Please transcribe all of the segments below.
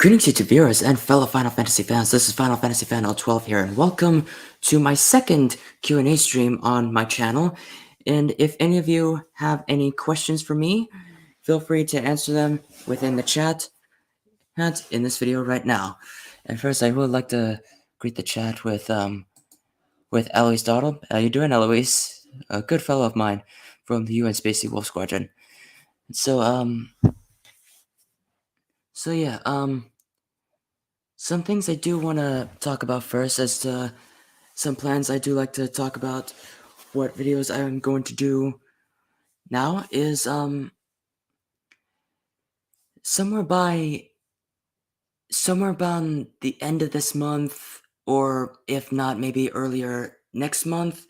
Greetings YouTube viewers and fellow Final Fantasy fans, this is Final Fantasy Fan L12 here, and welcome to my second Q&A stream on my channel. And if any of you have any questions for me, feel free to answer them within the chat in this video right now. And first, I would like to greet the chat with Eloise Dawdle. How you doing, Eloise? A good fellow of mine from the UN Spacey Wolf Squadron. So yeah, some things I do want to talk about first as to some plans I do like to talk about what videos I'm going to do now is somewhere by somewhere around the end of this month, or if not maybe earlier next month,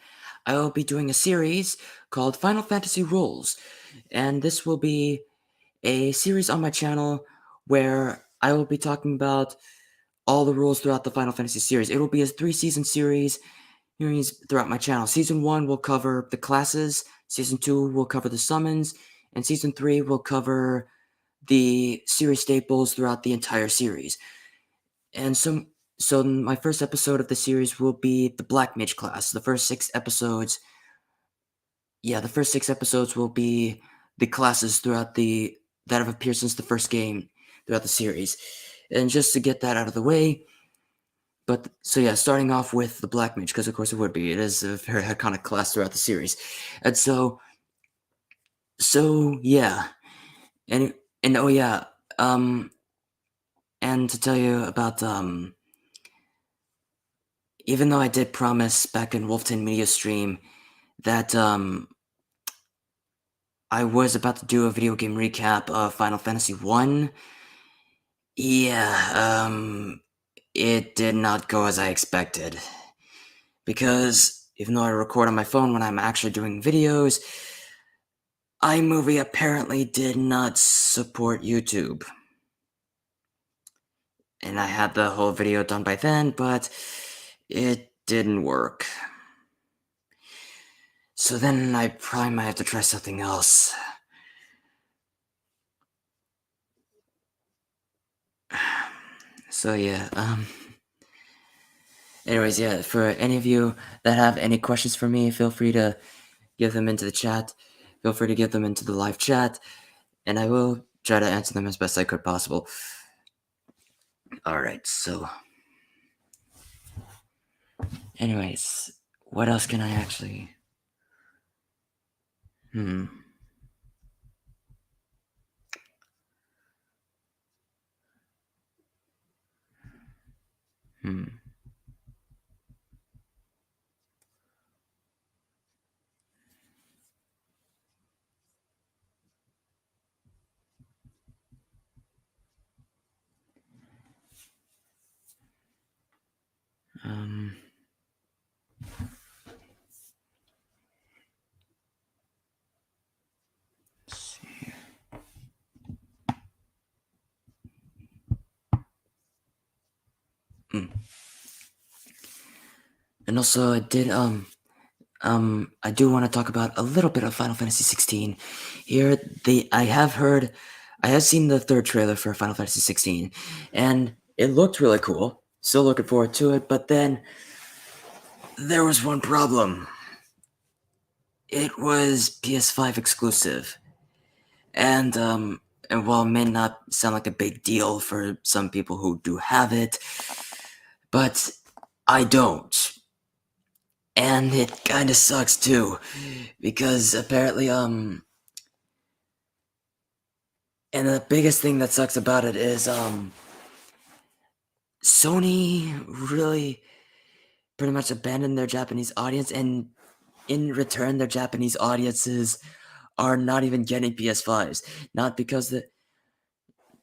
I will be doing a series called Final Fantasy Rules, and this will be a series on my channel where I will be talking about all the rules throughout the Final Fantasy series. It will be a 3-season series throughout my channel. Season 1 will cover the classes, Season 2 will cover the summons, and Season 3 will cover the series staples throughout the entire series. And so my first episode of the series will be the Black Mage class. The first 6 episodes will be the classes that have appeared since the first game throughout the series. And just to get that out of the way, starting off with the Black Mage, because of course it would be. It is a very iconic class throughout the series. And yeah. And oh yeah, and to tell you about, even though I did promise back in Wolfton Media stream that, I was about to do a video game recap of Final Fantasy 1, yeah, it did not go as I expected. Because even though I record on my phone when I'm actually doing videos, iMovie apparently did not support YouTube. And I had the whole video done by then, but it didn't work. So then I probably might have to try something else. So yeah, anyways, yeah, for any of you that have any questions for me, feel free to give them into the chat. Feel free to give them into the live chat, and I will try to answer them as best I could possible. Alright, so anyways, what else can I actually... Hmm. Let's see here. And also, I do want to talk about a little bit of Final Fantasy 16. Here, I have seen the third trailer for Final Fantasy 16, and it looked really cool. Still looking forward to it, but then there was one problem. It was PS5 exclusive, and while it may not sound like a big deal for some people who do have it, but I don't. And it kind of sucks too, because apparently, and the biggest thing that sucks about it is, Sony really pretty much abandoned their Japanese audience, and in return, their Japanese audiences are not even getting PS5s. Not because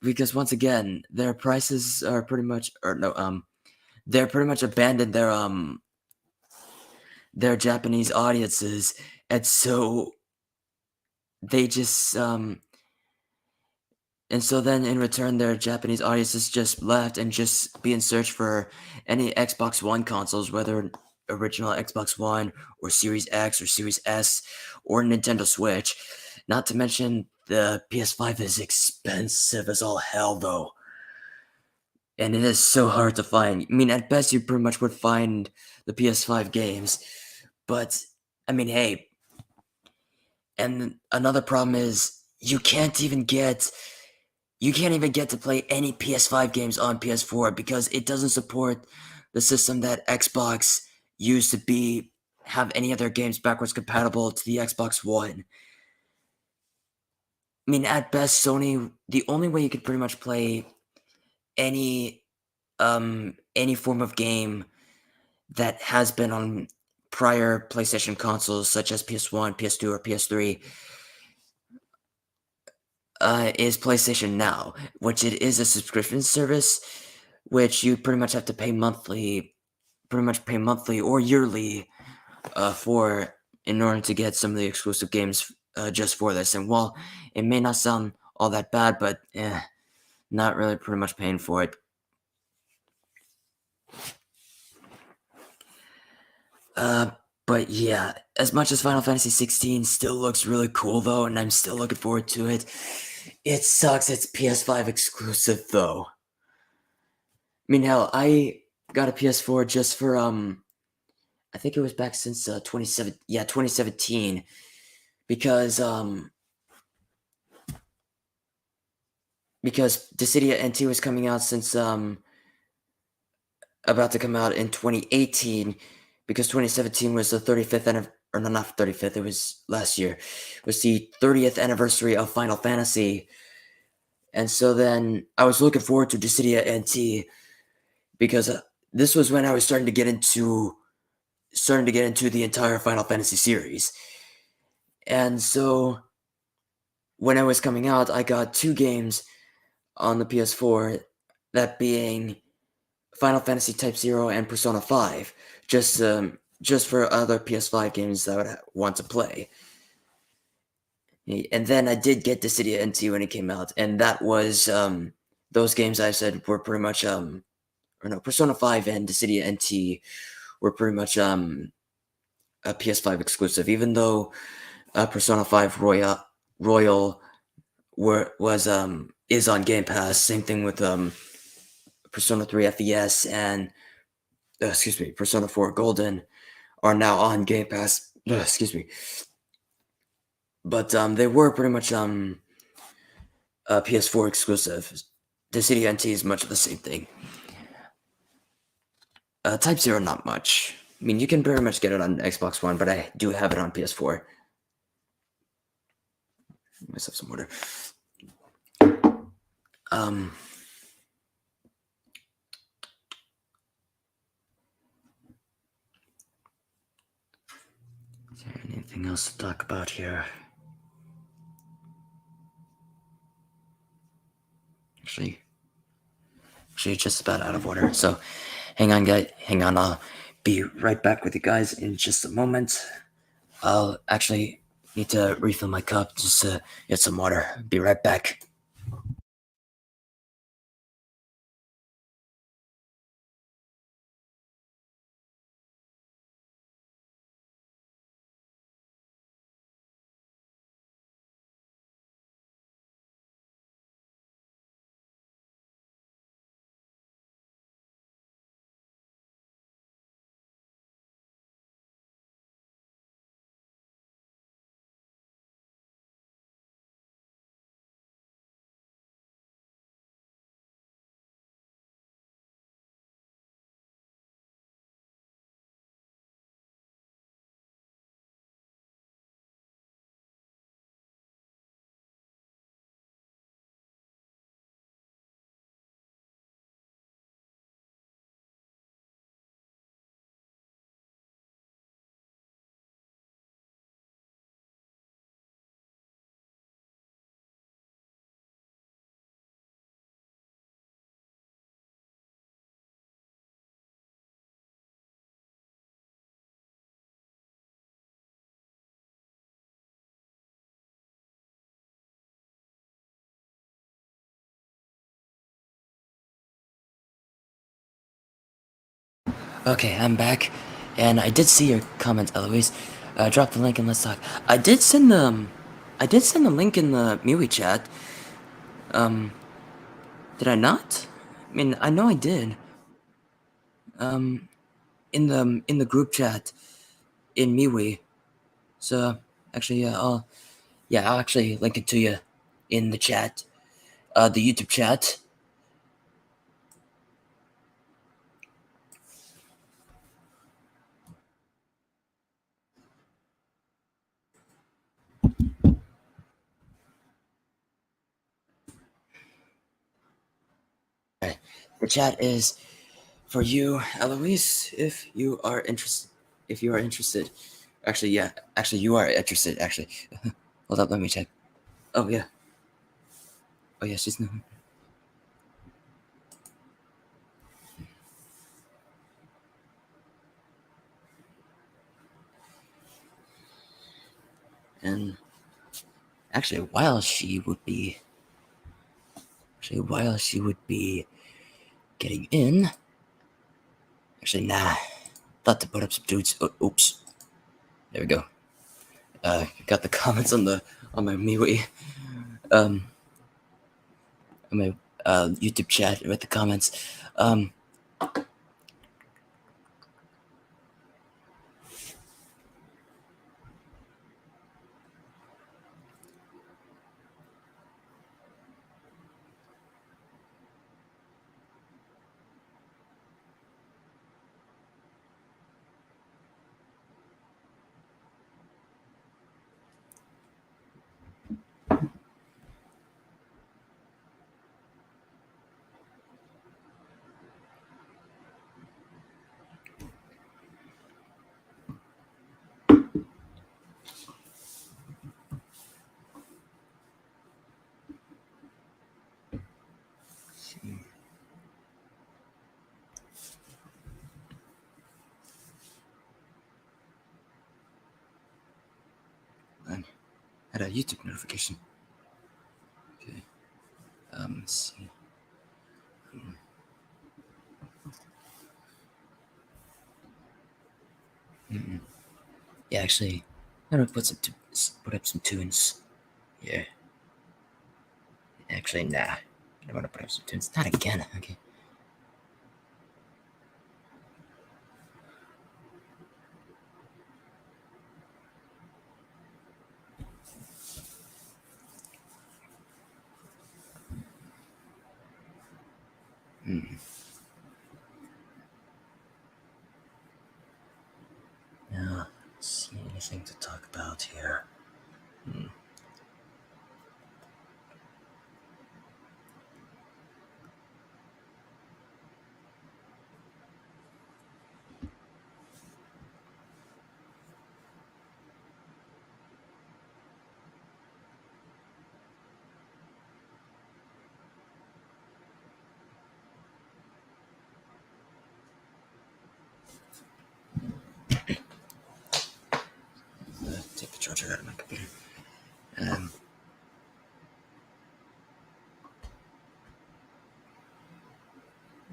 because once again, their prices are pretty much, they're pretty much abandoned their Japanese audiences, and so they just, and so then in return, their Japanese audiences just left and just be in search for any Xbox One consoles, whether original Xbox One or Series X or Series S or Nintendo Switch. Not to mention the PS5 is expensive as all hell, though. and it is so hard to find. I mean, at best, you pretty much would find the PS5 games, but I mean, hey, and another problem is you can't even get to play any PS5 games on PS4 because it doesn't support the system that Xbox used to be have any of their games backwards compatible to the Xbox One. I mean, at best, Sony, the only way you could pretty much play any any form of game that has been on prior PlayStation consoles such as PS1, PS2, or PS3 is PlayStation Now, which it is a subscription service, which you pretty much have to pay monthly or yearly for in order to get some of the exclusive games just for this. And while it may not sound all that bad, but not really pretty much paying for it. But yeah, as much as Final Fantasy 16 still looks really cool though, and I'm still looking forward to it, it sucks it's PS5 exclusive though. I mean, hell, I got a PS4 just for I think it was back since 2017 because Dissidia NT was coming out since about to come out in 2018 because 2017 was the 35th or no, not 35th, it was last year. It was the 30th anniversary of Final Fantasy. And so then I was looking forward to Dissidia NT because this was when I was starting to get into the entire Final Fantasy series. And so when it was coming out, I got two games on the PS4, that being Final Fantasy Type 0 and Persona 5, just for other PS5 games that I would want to play. And then I did get Dissidia NT when it came out, and that was those games I said were pretty much Persona 5 and Dissidia NT were pretty much a PS5 exclusive, even though Persona 5 Royal is on Game Pass. Same thing with Persona 3 FES and Persona 4 Golden are now on Game Pass. Excuse me. But they were pretty much PS4 exclusive. Dissidia NT is much of the same thing. Type 0 not much. I mean, you can pretty much get it on Xbox One, but I do have it on PS4. Let's have some water. Is there anything else to talk about here? Actually, just about out of order. So, hang on, guys. Hang on. I'll be right back with you guys in just a moment. I'll actually need to refill my cup. Just get some water. Be right back. Okay, I'm back, and I did see your comment, Eloise. Drop the link and let's talk. I did send the link in the MeWe chat. Did I not? I mean, I know I did. Um, in the group chat in MeWe. So actually, I'll actually link it to you in the chat, the YouTube chat. Okay. The chat is for you, Eloise, if you are interested. If you are interested, actually, yeah, actually, you are interested. Actually, hold up, let me check. Oh yeah, oh yeah, she's no. And actually, while she would be getting in, actually, nah, thought to put up some dudes. Oh, oops, there we go. Got the comments on my MeWe, um, on my YouTube chat with the comments. Um, I had a YouTube notification. Okay. Let's see. Mm-mm. Yeah, actually, I'm gonna put up some tunes. Yeah. Actually, nah. I want to put up some tunes. Not again. Okay. Hmm. Now, let's see anything to talk about here. Hmm. Take the charger out of my computer. Um,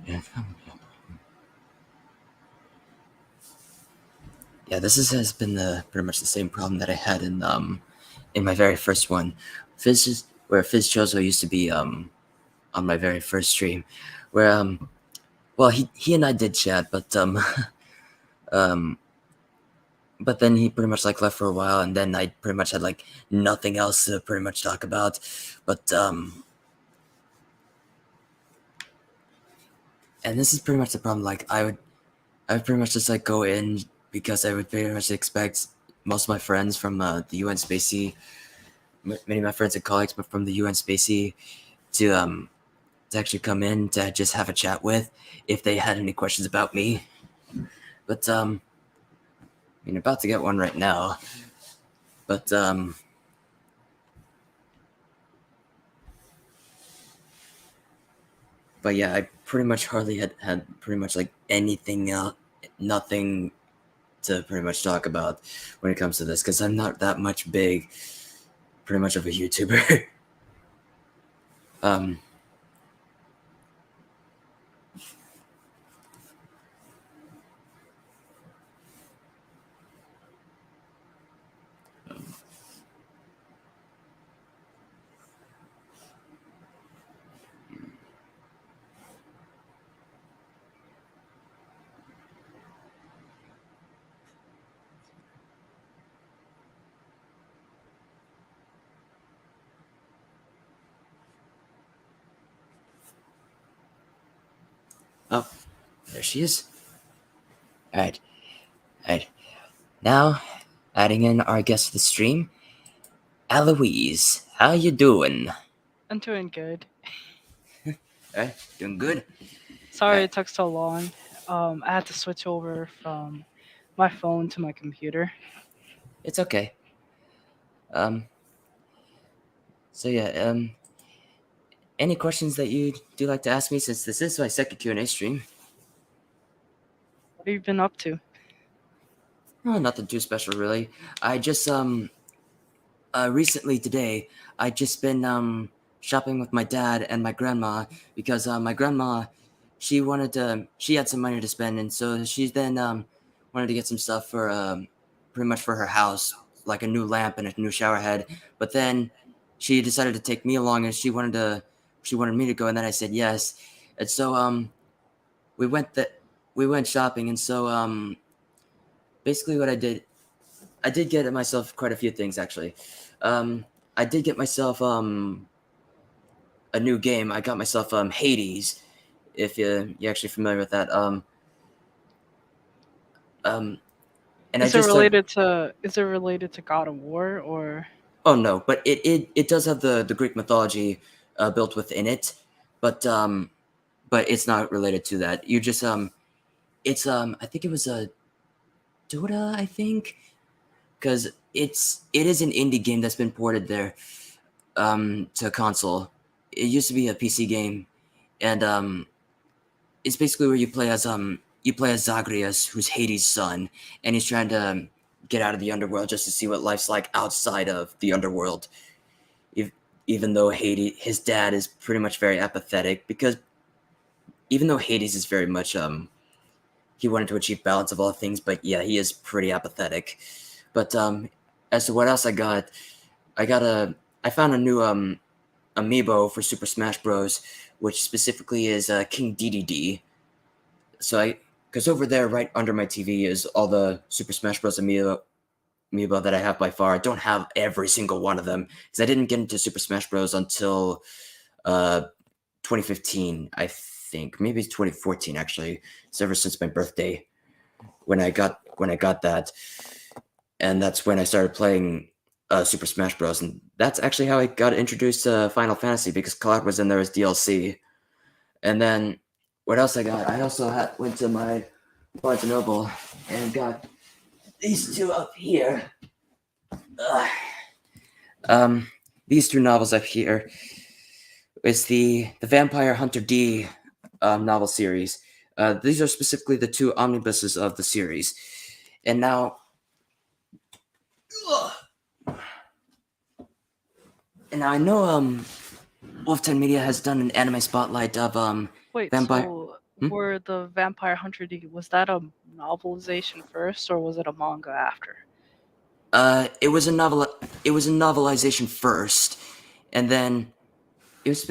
yeah. Yeah, has been pretty much the same problem that I had in my very first one. Where Fizz Chozo used to be on my very first stream, where well he and I did chat, um but then he pretty much like left for a while, and then I pretty much had like nothing else to pretty much talk about. But and this is pretty much the problem. Like I would pretty much just like go in because I would pretty much expect most of my friends from the UN Spacey, many of my friends and colleagues, but from the UN Spacey to actually come in to just have a chat with if they had any questions about me. But I mean, about to get one right now. But but yeah, I pretty much hardly had pretty much like anything else, nothing to pretty much talk about when it comes to this because I'm not that much big, pretty much of a YouTuber. um, There she is. All right, all right. Now, adding in our guest to the stream, Eloise. How you doing? I'm doing good. All right, doing good. All Sorry right, it took so long. I had to switch over from my phone to my computer. it's okay. Um, so yeah, any questions that you do like to ask me since this is my second Q&A stream? What have you been up to? Oh, nothing too special really. I just recently today I just been shopping with my dad and my grandma because my grandma she had some money to spend, and so she then wanted to get some stuff for pretty much for her house, like a new lamp and a new shower head. But then she decided to take me along, and she wanted me to go, and then I said yes. And so we went the we went shopping, and so basically what I did get myself quite a few things actually. Um, I did get myself a new game. I got myself Hades, if you're actually familiar with that. Um, and I Is it just started. related to God of War or Oh no, but it does have the Greek mythology built within it, but it's not related to that. You just it's I think it was a Dota, I think, because it is an indie game that's been ported there to console. It used to be a PC game, and it's basically where you play as Zagreus, who's Hades' son, and he's trying to get out of the underworld just to see what life's like outside of the underworld. If, even though his dad is pretty much very apathetic, because even though Hades is very much he wanted to achieve balance of all things, but yeah, he is pretty apathetic. But as to what else I got a I found a new amiibo for Super Smash Bros, which specifically is King Dedede. So because over there, right under my TV, is all the Super Smash Bros. Amiibo that I have by far. I don't have every single one of them because I didn't get into Super Smash Bros. Until uh, 2015, I think, maybe 2014 actually. It's ever since my birthday when I got that, and that's when I started playing Super Smash Bros. And that's actually how I got introduced to Final Fantasy because Cloud was in there as DLC. And then what else I got? I also went to my Barnes and Noble and got these two up here. Ugh. Um, these two novels up here. It's the Vampire Hunter D novel series. These are specifically the two omnibuses of the series. And now, ugh. And now I know Wolften Media has done an anime spotlight of wait, Vampire. so Hmm? were the Vampire Hunter D was that a novelization first or was it a manga after? It was a novel. It was a novelization first, and then it was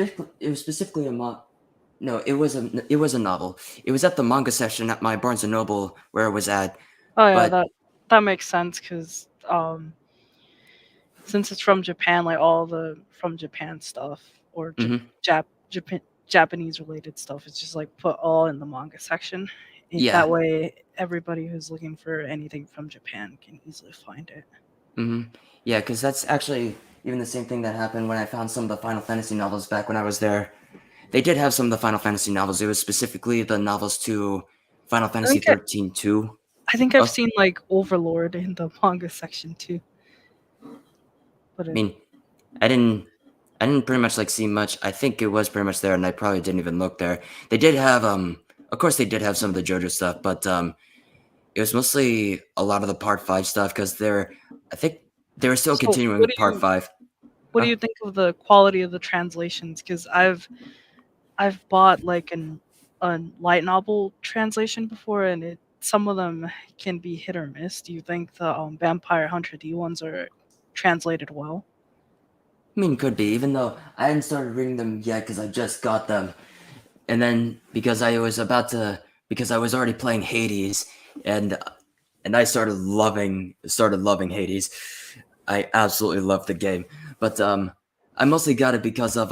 specifically a no, it was a novel. It was at the manga section at my Barnes and Noble where it was at. Oh yeah, But that makes sense because since it's from Japan, like all the from Japan stuff or mhm, Japanese related stuff is just like put all in the manga section. yeah, That way, everybody who's looking for anything from Japan can easily find it. yeah, because that's actually even the same thing that happened when I found some of the Final Fantasy novels back when I was there. They did have some of the Final Fantasy novels. It was specifically the novels to Final I Fantasy think I, 13 2. I think I've Oh, seen like Overlord in the manga section too, but I mean, I didn't pretty much like see much. I think it was pretty much there, and I probably didn't even look there. They did have of course they did have some of the JoJo stuff, but it was mostly a lot of the Part Five stuff because I think they were still so continuing with Part Five. what do Huh? you think of the quality of the translations? Because I've bought like a light novel translation before, and some of them can be hit or miss. Do you think the Vampire Hunter D ones are translated well? I mean, could be, even though I hadn't started reading them yet because I just got them, and then because I was already playing Hades, and I started loving Hades. I absolutely loved the game, but I mostly got it because of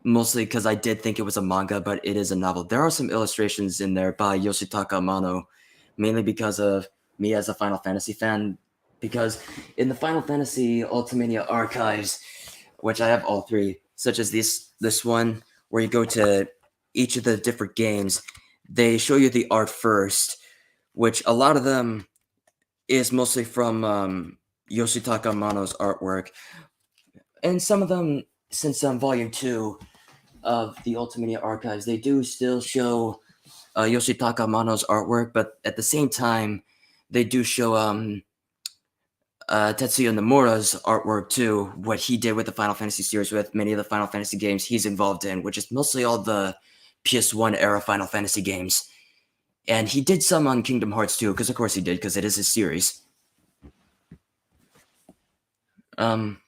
mostly because I did think it was a manga, but it is a novel. There are some illustrations in there by Yoshitaka Amano, mainly because of me as a Final Fantasy fan. Because in the Final Fantasy Ultimania archives, which I have all three, such as this one where you go to each of the different games, they show you the art first, which a lot of them is mostly from Yoshitaka Amano's artwork, and some of them since Volume Two of the Ultimania archives, they do still show Yoshitaka Amano's artwork, but at the same time, they do show Tetsuya Nomura's artwork too, what he did with the Final Fantasy series, with many of the Final Fantasy games he's involved in, which is mostly all the PS1 era Final Fantasy games. And he did some on Kingdom Hearts too, because of course he did, because it is his series. Um,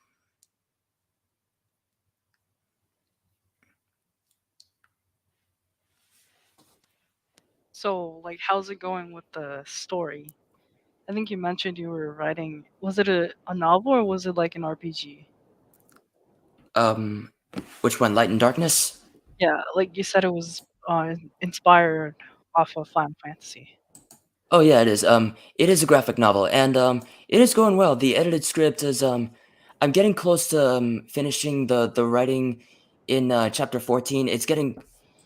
So, like, how's it going with the story? I think you mentioned you were writing. Was it a novel or was it like an RPG? which one, Light and Darkness? Yeah, like you said, it was inspired off of Final Fantasy. Oh yeah, it is a graphic novel, and it is going well. The edited script is I'm getting close to finishing the writing in chapter 14.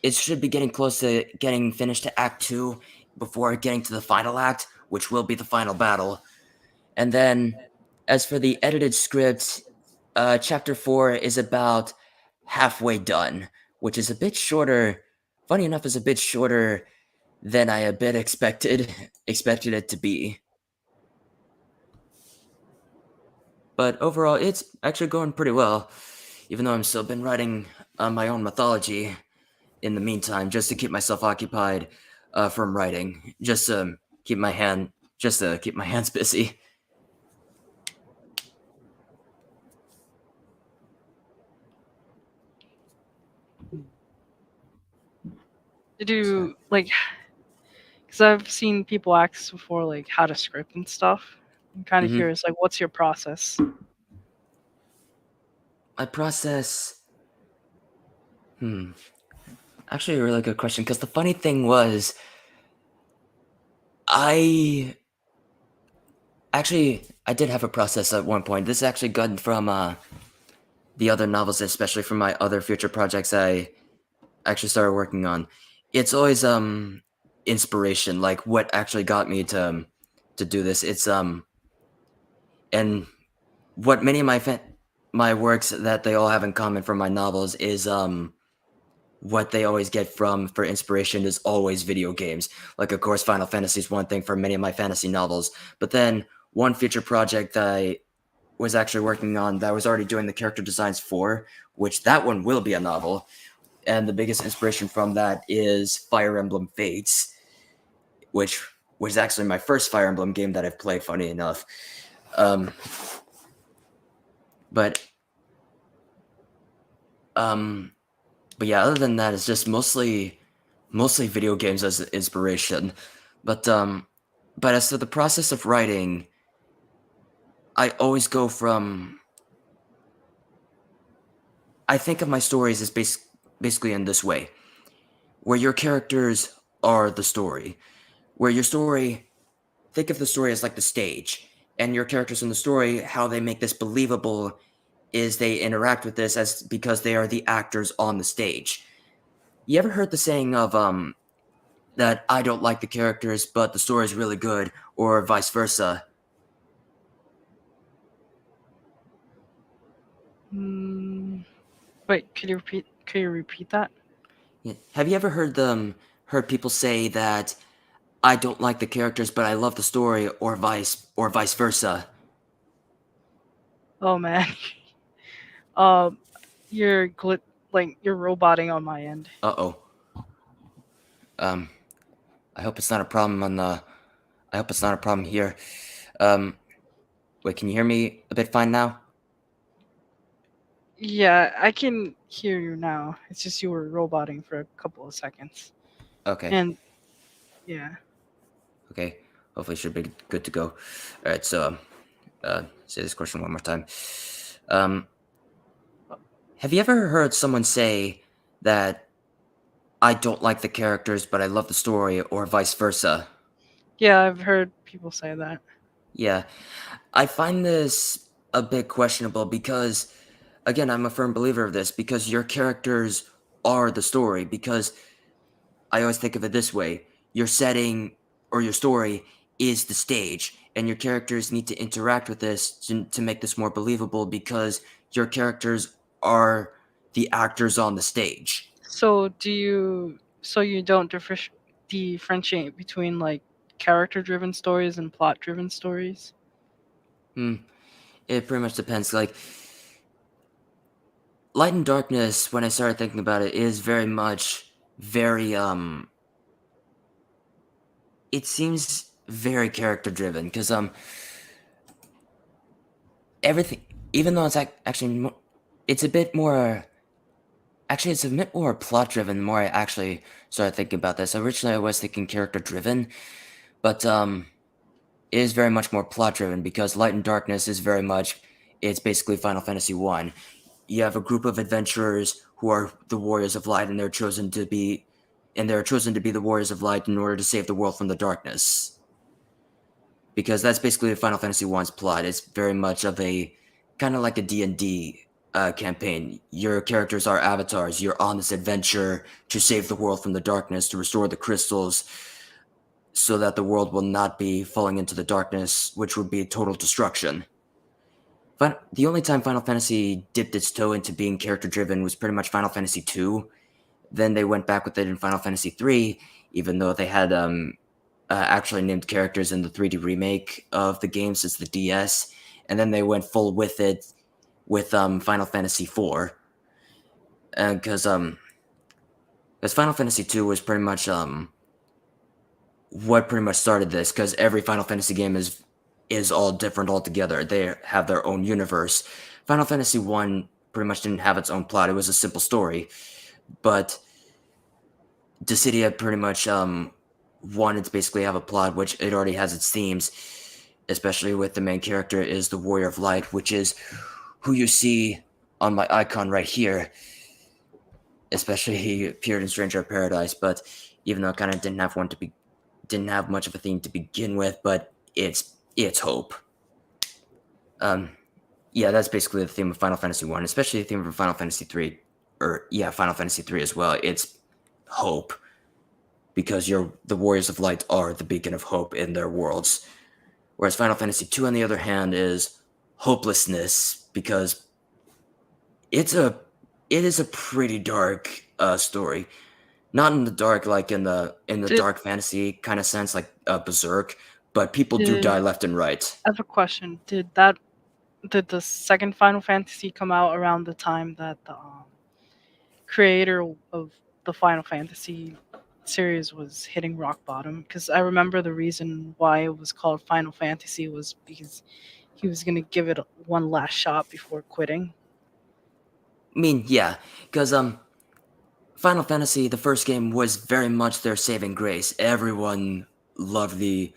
It should be getting close to getting finished to Act 2 before getting to the final act, which will be the final battle. And then, as for the edited script, chapter 4 is about halfway done, which is a bit shorter. Funny enough, is a bit shorter than I a bit expected it to be. But overall, it's actually going pretty well, even though I'm still been writing my own mythology in the meantime, just to keep myself occupied from writing, just to keep my hands busy. Did you like? Because I've seen people ask before, like how to script and stuff. I'm kind of hmm curious, like, what's your process? My process. Hmm. Actually, a really good question. Because the funny thing was, I I did have a process at one point. This is actually gotten from the other novels, especially from my other future projects I actually started working on. It's always inspiration, like what actually got me to do this. It's and what many of my works that they all have in common from my novels is what they always get from for inspiration is always video games. Like of course Final Fantasy is one thing for many of my fantasy novels, but then one future project that I was actually working on that I was already doing the character designs for, which that one will be a novel, and the biggest inspiration from that is Fire Emblem Fates, which was actually my first Fire Emblem game that I've played. Funny enough, um, but um, but yeah, other than that, it's just mostly video games as inspiration. But but as to the process of writing, I always go from. I think of my stories as basically in this way, where your characters are the story, where your story think of the story as like the stage, and your characters in the story, how they make this believable is they interact with this as because they are the actors on the stage. You ever heard the saying of that I don't like the characters but the story is really good, or vice versa? Mm, wait, could you repeat? Could you repeat that? Yeah. Have you ever heard people say that I don't like the characters but I love the story, or vice versa? Oh man, um, you're like you're roboting on my end. Uh-oh. Um I hope it's not a problem on the I hope it's not a problem here. Um Wait, can you hear me a bit fine now? Yeah, I can hear you now. It's just you were roboting for a couple of seconds. Okay. And yeah. Okay. Hopefully, should be good to go. All right. So, say this question one more time. Um, have you ever heard someone say that I don't like the characters, but I love the story, or vice versa. Yeah, I've heard people say that. Yeah, I find this a bit questionable because, again, I'm a firm believer of this because your characters are the story. Because I always think of it this way: your setting or your story is the stage, and your characters need to interact with this to make this more believable because your characters are the actors on the stage. So you don't differentiate between like character-driven stories and plot-driven stories? Hmm. It pretty much depends. Like, Light and Darkness, when I started thinking about it, is very much very it seems very character driven because everything, even though it's actually it's a bit more, actually it's a bit more plot driven the more I actually started thinking about this. Originally I was thinking character driven, but it is very much more plot driven because Light and Darkness is very much, it's basically Final Fantasy 1. You have a group of adventurers who are the warriors of light, and they're chosen to be the warriors of light in order to save the world from the darkness. Because that's basically Final Fantasy One's plot. It's very much of a kind of like a D&D campaign. Your characters are avatars. You're on this adventure to save the world from the darkness, to restore the crystals, so that the world will not be falling into the darkness, which would be total destruction. But the only time Final Fantasy dipped its toe into being character driven was pretty much Final Fantasy II. Then they went back with it in Final Fantasy III, even though they had actually named characters in the 3D remake of the game since the DS, and then they went full with it with Final Fantasy IV, because Final Fantasy II was pretty much what pretty much started this, because every Final Fantasy game is all different altogether. They have their own universe. Final Fantasy One pretty much didn't have its own plot. It was a simple story, but Dissidia pretty much wanted to basically have a plot, which it already has its themes, especially with the main character is the Warrior of Light, which is who you see on my icon right here. Especially he appeared in Stranger of Paradise, but even though it kind of didn't have much of a theme to begin with, but it's hope. Um, yeah, that's basically the theme of Final Fantasy One, especially the theme of Final Fantasy Three, or yeah, Final Fantasy Three as well. It's hope, because the Warriors of Light are the beacon of hope in their worlds. Whereas Final Fantasy II, on the other hand, is hopelessness, because it's a it is a pretty dark story. Not in the dark like in the Did dark fantasy kind of sense, like Berserk, but people do did die left and right. I have a question. Did the second Final Fantasy come out around the time that the creator of the Final Fantasy series was hitting rock bottom? Because I remember the reason why it was called Final Fantasy was because he was gonna give it one last shot before quitting. I mean, yeah, because Final Fantasy, the first game, was very much their saving grace. Everyone loved the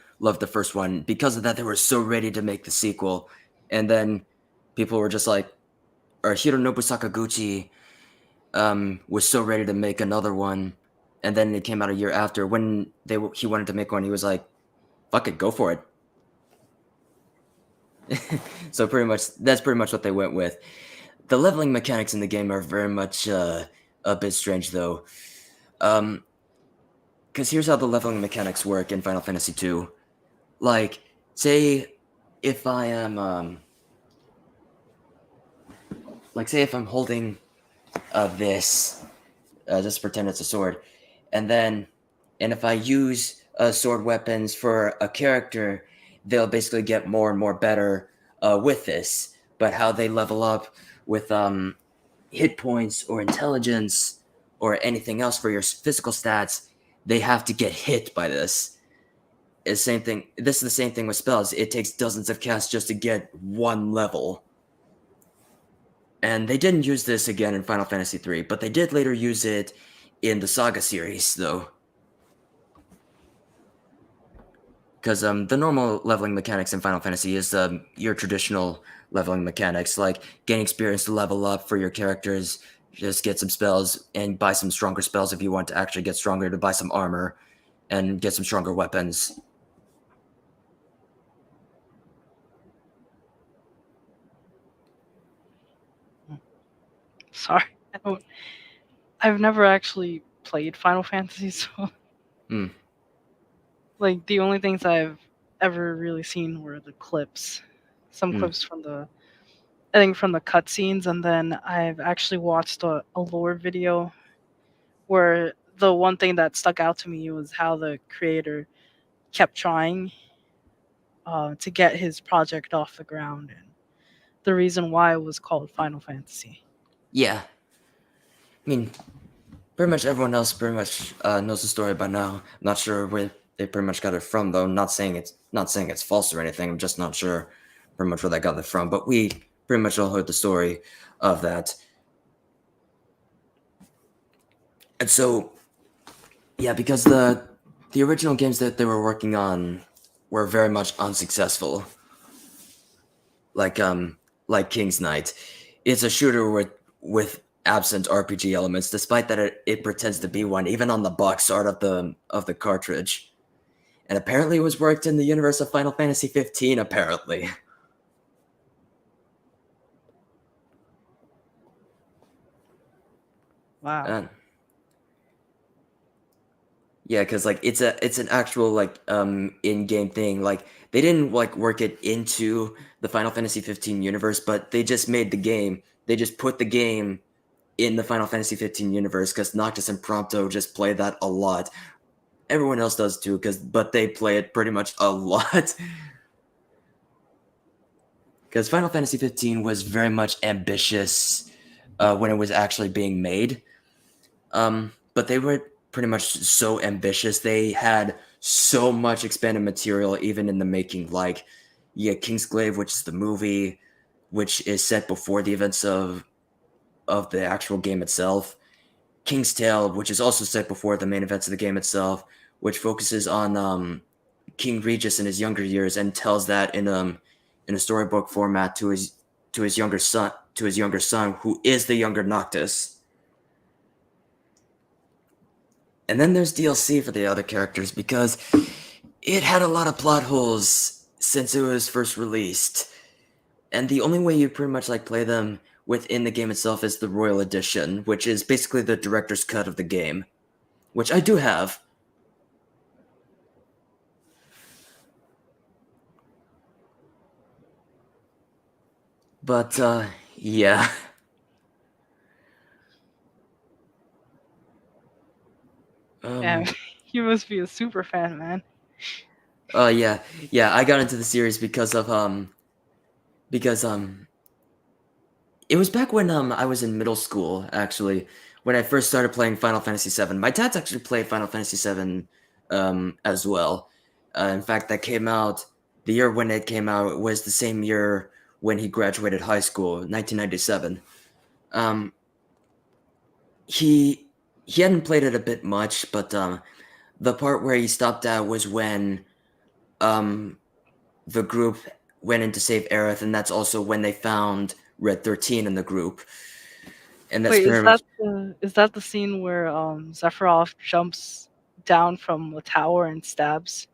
first one. Because of that, they were so ready to make the sequel. And then people were just like, or Hironobu Sakaguchi was so ready to make another one. And then it came out a year after. When he wanted to make one, he was like, "Fuck it, go for it." So pretty much, that's pretty much what they went with. The leveling mechanics in the game are very much a bit strange, though. Because here's how the leveling mechanics work in Final Fantasy II. Like, say if I am, say if I'm holding this, just pretend it's a sword, and if I use sword weapons for a character, they'll basically get more and more better with this. But how they level up with hit points or intelligence or anything else for your physical stats, they have to get hit by this. It's same thing. This is the same thing with spells. It takes dozens of casts just to get one level. And they didn't use this again in Final Fantasy III, but they did later use it in the Saga series, though. Because the normal leveling mechanics in Final Fantasy is your traditional leveling mechanics, like gaining experience to level up for your characters, just get some spells and buy some stronger spells if you want to actually get stronger, to buy some armor and get some stronger weapons. Sorry, I've never actually played Final Fantasy, so Hmm. like the only things I've ever really seen were the clips, some Hmm. clips from I think from the cutscenes, and then I've actually watched a lore video where the one thing that stuck out to me was how the creator kept trying to get his project off the ground, and the reason why it was called Final Fantasy. Yeah. I mean, pretty much everyone else pretty much knows the story by now. I'm not sure where they pretty much got it from, though. Not saying it's false or anything. I'm just not sure pretty much where they got it from. But we pretty much all heard the story of that. And so, yeah, because the original games that they were working on were very much unsuccessful. Like King's Knight. It's a shooter with absent RPG elements, despite that it pretends to be one, even on the box art of the cartridge. And apparently it was worked in the universe of Final Fantasy 15, apparently. Wow. Uh, yeah, because like it's an actual like in-game thing. Like they didn't like work it into the Final Fantasy 15 universe, but they just made the game. They just put the game in the Final Fantasy 15 universe because Noctis and Prompto just play that a lot. Everyone else does too, but they play it pretty much a lot. Because Final Fantasy 15 was very much ambitious when it was actually being made. But they were pretty much so ambitious. They had so much expanded material even in the making. Like, yeah, Kingsglaive, which is the movie, which is set before the events of the actual game itself. King's Tale, which is also set before the main events of the game itself, which focuses on King Regis in his younger years and tells that in a storybook format to his younger son, who is the younger Noctis. And then there's DLC for the other characters because it had a lot of plot holes since it was first released. And the only way you pretty much like play them within the game itself is the Royal Edition, which is basically the director's cut of the game, which I do have. But yeah. Damn, Um you must be a super fan, man. yeah. Yeah, I got into the series because it was back when I was in middle school, actually, when I first started playing Final Fantasy VII. My dad's actually played Final Fantasy VII as well. In fact, that came out the year when it came out was the same year when he graduated high school, 1997. Um, he he hadn't played it a bit much, but the part where he stopped out was when um, the group went in to save Aerith, and that's also when they found Red 13 in the group. And that's Wait, very much is that the scene where Sephiroth jumps down from the tower and stabs?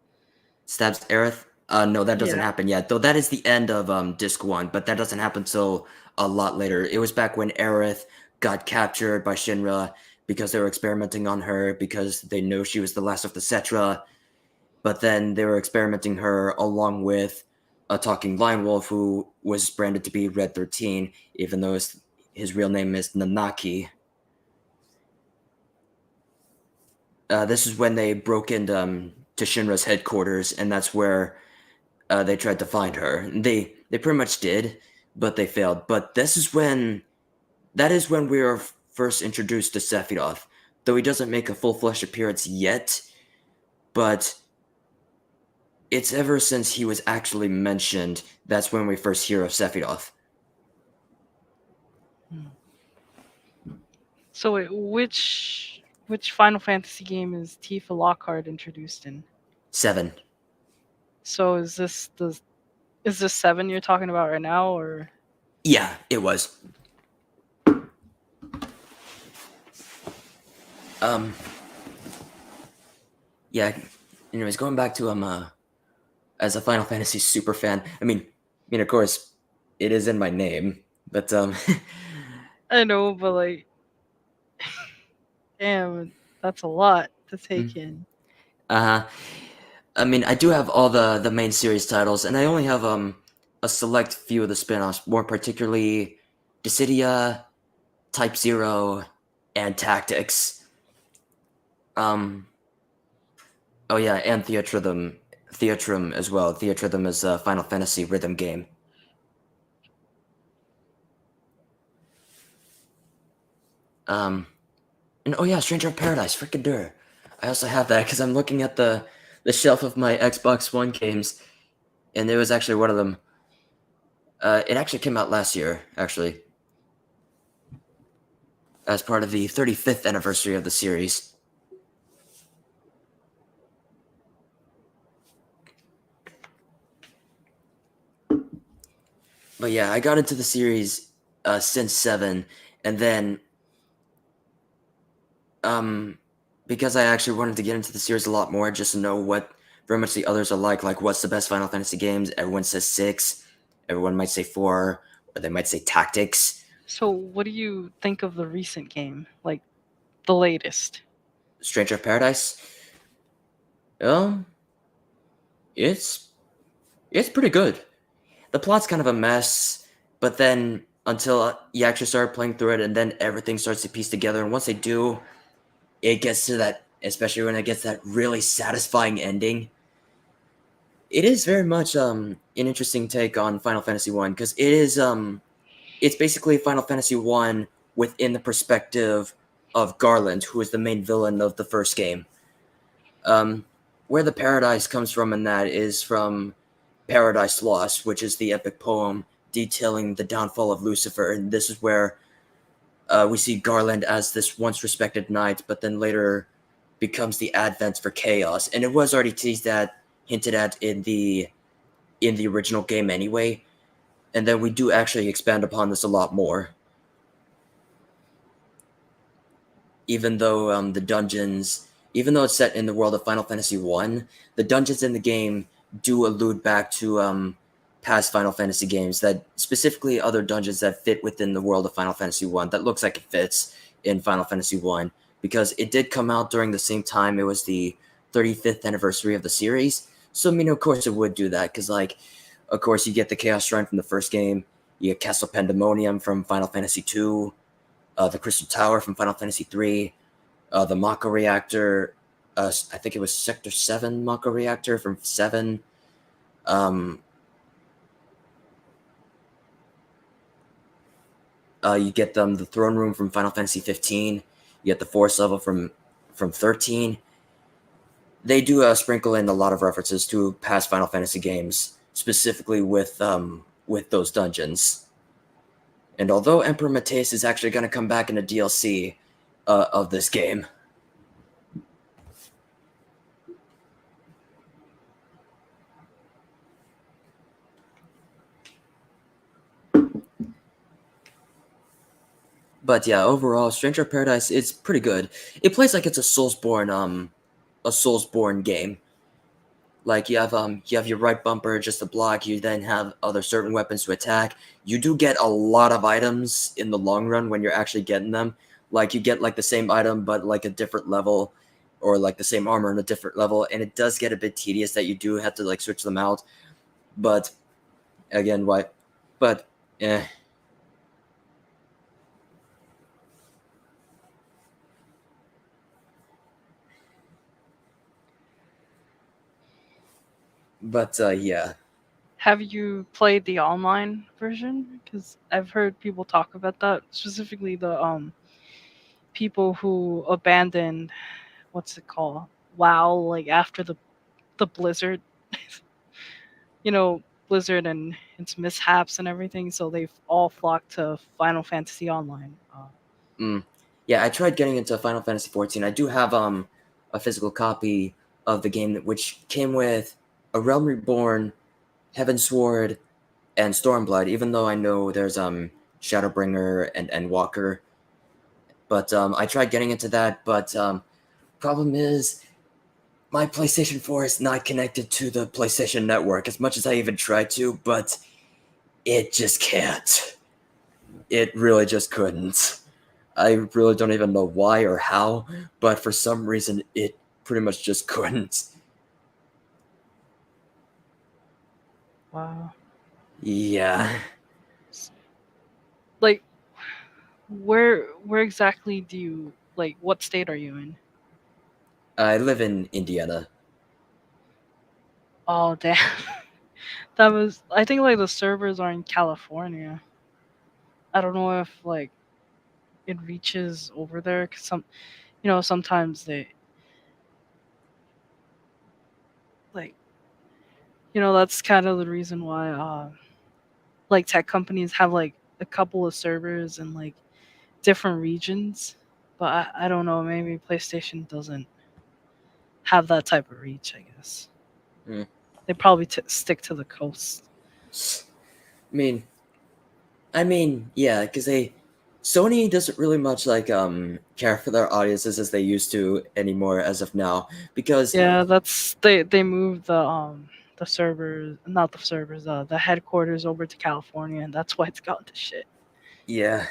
stabs Aerith. No, that doesn't Yeah. happen yet. Though that is the end of Disc 1, but that doesn't happen till a lot later. It was back when Aerith got captured by Shinra because they were experimenting on her because they knew she was the last of the Cetra. But then they were experimenting her along with a talking lion wolf who was branded to be Red 13, even though his real name is Nanaki. This is when they broke into to Shinra's headquarters, and that's where they tried to find her. They pretty much did, but they failed. But that is when we are first introduced to Sephiroth, though he doesn't make a full flesh appearance yet. But it's ever since he was actually mentioned that's when we first hear of Sephiroth. So wait, which Final Fantasy game is Tifa Lockhart introduced in? 7. So is this 7 you're talking about right now, or Yeah, it was. Um, yeah. Anyways, going back to as a Final Fantasy super fan. Of course, it is in my name, but I know, but like, damn, that's a lot to take in. uh, I do have all the main series titles, and I only have a select few of the spin-offs, more particularly Dissidia, Type Zero, and Tactics. Um, oh yeah, and Theatrhythm as well. Theatrhythm is a Final Fantasy rhythm game. Um, and oh yeah, Stranger of Paradise, freaking dur. I also have that because I'm looking at the shelf of my Xbox One games, and it was actually one of them. It actually came out last year, actually, as part of the 35th anniversary of the series. But yeah, I got into the series since 7, and then um, because I actually wanted to get into the series a lot more, just to know what very much the others are like what's the best Final Fantasy games. Everyone says 6, everyone might say 4, or they might say Tactics. So, what do you think of the recent game, like the latest? Stranger of Paradise. Um, it's it's pretty good. The plot's kind of a mess, but then until you actually start playing through it, and then everything starts to piece together. And once they do, it gets to that, especially when it gets that really satisfying ending. It is very much an interesting take on Final Fantasy One because it's basically Final Fantasy One within the perspective of Garland, who is the main villain of the first game. Um, where the paradise comes from in that is from Paradise Lost, which is the epic poem detailing the downfall of Lucifer, and this is where we see Garland as this once respected knight, but then later becomes the advent for chaos. And it was already hinted at in the original game anyway. And then we do actually expand upon this a lot more. Even though it's set in the world of Final Fantasy One, the dungeons in the game do allude back to past Final Fantasy games, that specifically other dungeons that fit within the world of Final Fantasy One. That looks like it fits in Final Fantasy One because it did come out during the same time. It was the 35th anniversary of the series, so of course it would do that because, like, of course, you get the Chaos Shrine from the first game, you get Castle Pandemonium from Final Fantasy Two, the Crystal Tower from Final Fantasy Three, the Mako Reactor. I think it was Sector 7 Mako Reactor from 7. Um, you get the Throne Room from Final Fantasy 15. You get the Force Level from 13. They do sprinkle in a lot of references to past Final Fantasy games, specifically with those dungeons. And although Emperor Mateus is actually going to come back in a DLC of this game, but yeah, overall, Stranger of Paradise is pretty good. It plays like it's a Soulsborne game. Like you have your right bumper just to block. You then have other certain weapons to attack. You do get a lot of items in the long run when you're actually getting them. Like you get like the same item but like a different level, or like the same armor in a different level, and it does get a bit tedious that you do have to like switch them out. But again, why? But eh. But yeah. Have you played the online version? Because I've heard people talk about that, specifically the people who abandoned, what's it called, WoW, like after the Blizzard, you know, Blizzard and its mishaps and everything. So they've all flocked to Final Fantasy Online. Mm. Yeah, I tried getting into Final Fantasy 14. I do have a physical copy of the game which came with A Realm Reborn, Heavensward, and Stormblood, even though I know there's Shadowbringer and Endwalker. but I tried getting into that. But problem is, my PlayStation 4 is not connected to the PlayStation Network as much as I even tried to, but it just can't. It really just couldn't. I really don't even know why or how, but for some reason it pretty much just couldn't. Wow. Yeah. S- Like, where exactly do you like? What state are you in? I live in Indiana. Oh damn. That was I think like the servers are in California. I don't know if like it reaches over there cuz sometimes they like that's kind of the reason why like tech companies have like a couple of servers in like different regions. But I don't know, maybe PlayStation doesn't have that type of reach, I guess. Hmm. They probably stick to the coast. I mean, yeah, because Sony doesn't really much like care for their audiences as they used to anymore as of now. Because Yeah, that's they moved the servers, not the servers, the headquarters over to California, and that's why it's gotten to shit. yeah,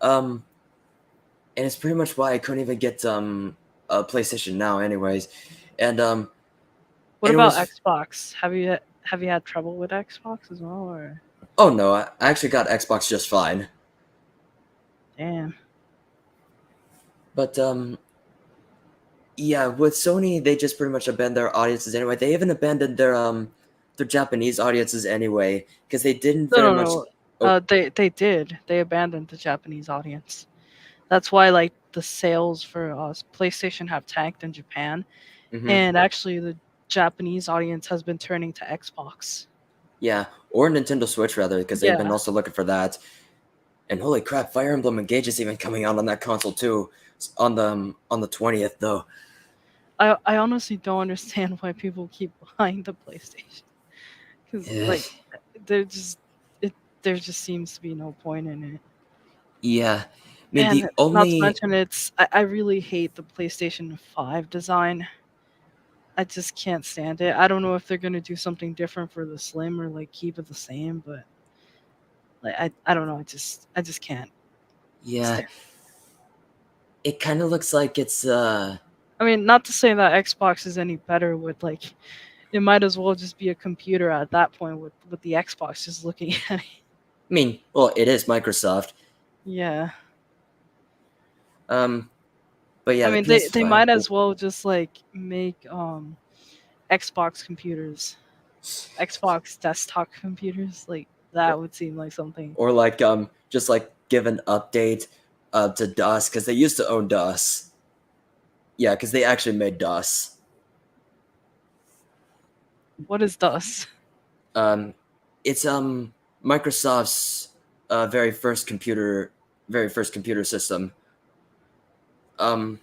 um, and it's pretty much why I couldn't even get a PlayStation Now, anyways. And What and it about was Xbox? Have you had trouble with Xbox as well, or oh no, I actually got Xbox just fine. damn? But yeah, with Sony, they just pretty much abandoned their audiences anyway. They even abandoned their Japanese audiences anyway because they didn't No, very no, much. no. Oh, They did. They abandoned the Japanese audience. That's why like the sales for PlayStation have tanked in Japan, hmm, and actually the Japanese audience has been turning to Xbox. yeah, or Nintendo Switch rather because they've been Yeah, also looking for that. And holy crap, Fire Emblem Engage is even coming out on that console too, on the 20th though. I honestly don't understand why people keep buying the PlayStation because Eh, like there just it there just seems to be no point in it. yeah, I mean And the not to only mention I really hate the PlayStation 5 design. I just can't stand it. I don't know if they're gonna do something different for the Slim or like keep it the same, but like I don't know. I just can't yeah, stand. it kind of looks like it's I mean, not to say that Xbox is any better with like it might as well just be a computer at that point with the Xbox just looking at it. I mean, well, it is Microsoft. Yeah. Um, but yeah, I the mean, they PS5. might as well just like make Xbox computers, Xbox desktop computers. Like that would seem like something. Or like just like give an update to DOS because they used to own DOS. Yeah, because they actually made DOS. What is DOS? Um, it's Microsoft's very first computer system. Um,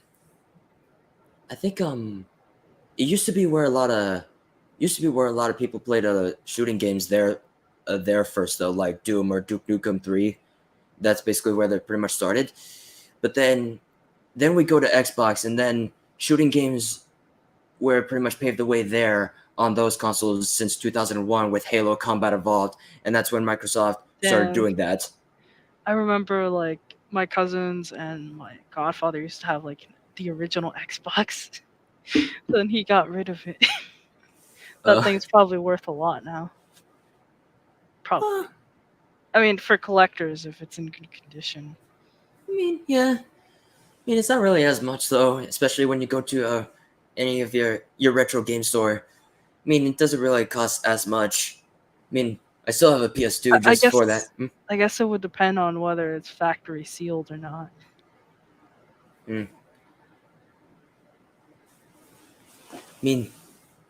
I think it used to be where a lot of people played shooting games there first though, like Doom or Duke Nukem 3. That's basically where they pretty much started. But then we go to Xbox, and then shooting games were pretty much paved the way there on those consoles since 2001 with Halo Combat Evolved, and that's when Microsoft started Damn. doing that. I remember like my cousins and my godfather used to have like the original Xbox. Then he got rid of it. That Uh, thing's probably worth a lot now. uh, Probably. I mean, for collectors, if it's in good condition. I mean, yeah, I mean it's not really as much though, especially when you go to any of your retro game store. I mean, it doesn't really cost as much. I mean, I still have a PS2 I just for that. guess I guess it would depend on whether it's factory sealed or not. Mm. I mean,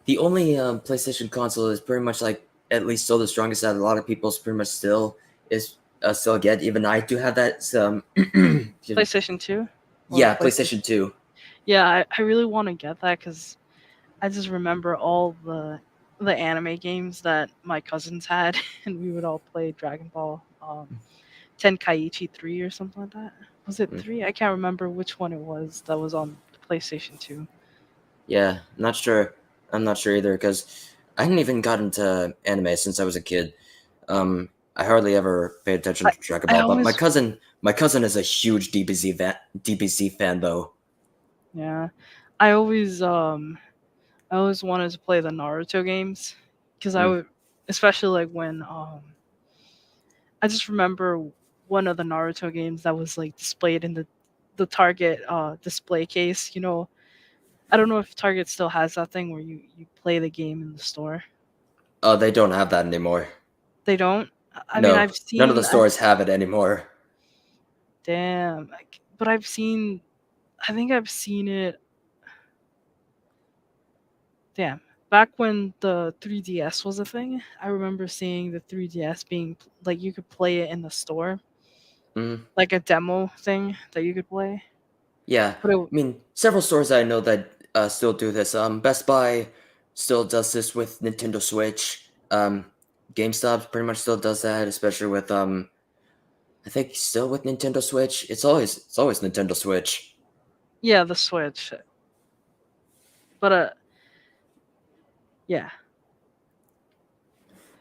the only PlayStation console is pretty much like at least still the strongest that a lot of people's pretty much still get. Even I do have that. Excuse me. PlayStation 2 or Yeah, PlayStation. PlayStation 2. Yeah, I really want to get that because I just remember all the anime games that my cousins had, and we would all play Dragon Ball, Tenkaichi 3 or something like that. Was it Mm. 3? I can't remember which one it was that was on PlayStation 2. Yeah, not sure. I'm not sure either because I hadn't even gotten into anime since I was a kid. I hardly ever paid attention I to Dragon I Ball, but always my cousin is a huge DBZ fan though. yeah. I always I always wanted to play the Naruto games because I Mm. would, especially like when I just remember one of the Naruto games that was like displayed in the Target display case. You know, I don't know if Target still has that thing where you play the game in the store. They don't have that anymore. They don't. I mean, No, I've none of the seen. stores have it anymore. Damn. But I've seen. I think I've seen it. Damn. Back when the 3DS was a thing, I remember seeing the 3DS being like you could play it in the store, Mm. like a demo thing that you could play. Yeah, But it, I mean, several stores I know that still do this. Best Buy still does this with Nintendo Switch. GameStop pretty much still does that, especially with I think still with Nintendo Switch. It's always Nintendo Switch. yeah, the Switch. But yeah,